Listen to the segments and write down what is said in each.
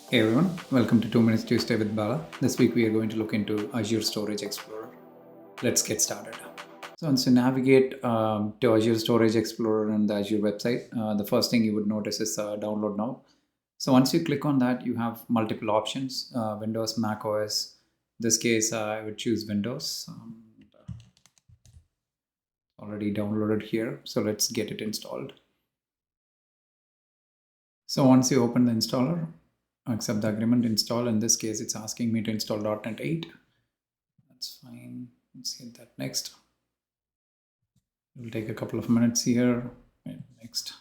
Hey everyone, welcome to 2 Minutes Tuesday with Bala. This week we are going to look into Azure Storage Explorer. Let's get started. So once you navigate to Azure Storage Explorer on the Azure website, the first thing you would notice is download now. So once you click on that, you have multiple options, Windows, Mac OS. In this case, I would choose Windows. Already downloaded here, so let's get it installed. So once you open the installer, accept the agreement, install. In this case, it's asking me to install .NET 8. That's fine. Let's hit that next. It will take a couple of minutes here. Next.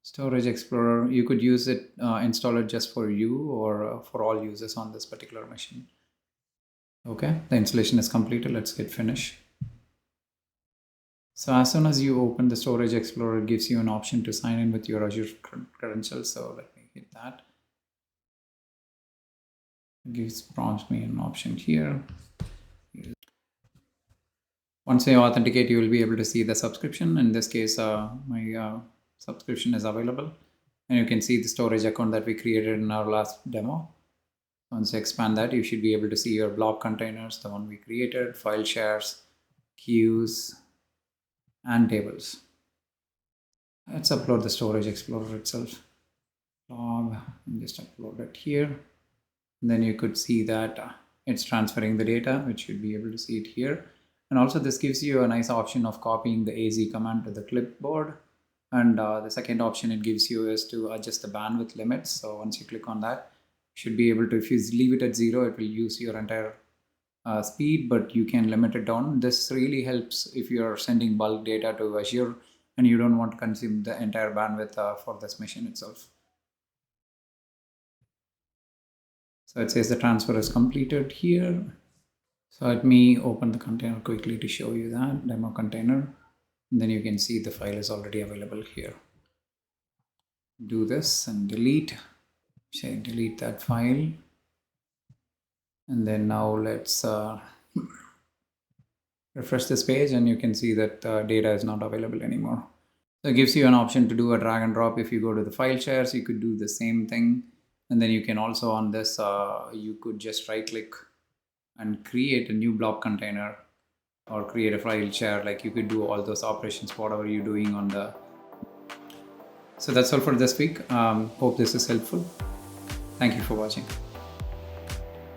Storage Explorer, you could use it, install it just for you or for all users on this particular machine. Okay, the installation is completed. Let's hit finish. So as soon as you open the Storage Explorer, it gives you an option to sign in with your Azure credentials. So let me hit that. It prompts me an option here. Once you authenticate, you will be able to see the subscription. In this case, my subscription is available. And you can see the storage account that we created in our last demo. Once you expand that, you should be able to see your blob containers, the one we created, file shares, queues, and tables. Let's upload the Storage Explorer itself. Blob, and just upload it here. And then you could see that it's transferring the data, which you'd be able to see it here. And also this gives you a nice option of copying the AZ command to the clipboard. And the second option it gives you is to adjust the bandwidth limits. So once you click on that, you should be able to, if you leave it at 0, it will use your entire speed, but you can limit it down. This really helps if you're sending bulk data to Azure and you don't want to consume the entire bandwidth for this machine itself. So it says the transfer is completed here. So let me open the container quickly to show you that demo container. And then you can see the file is already available here. Do this and delete. Say delete that file. And then now let's refresh this page and you can see that data is not available anymore. So it gives you an option to do a drag and drop. If you go to the file shares, you could do the same thing. And then you can also on this, you could just right click and create a new blob container or create a file share. Like you could do all those operations, whatever you're doing on the. So that's all for this week. Hope this is helpful. Thank you for watching.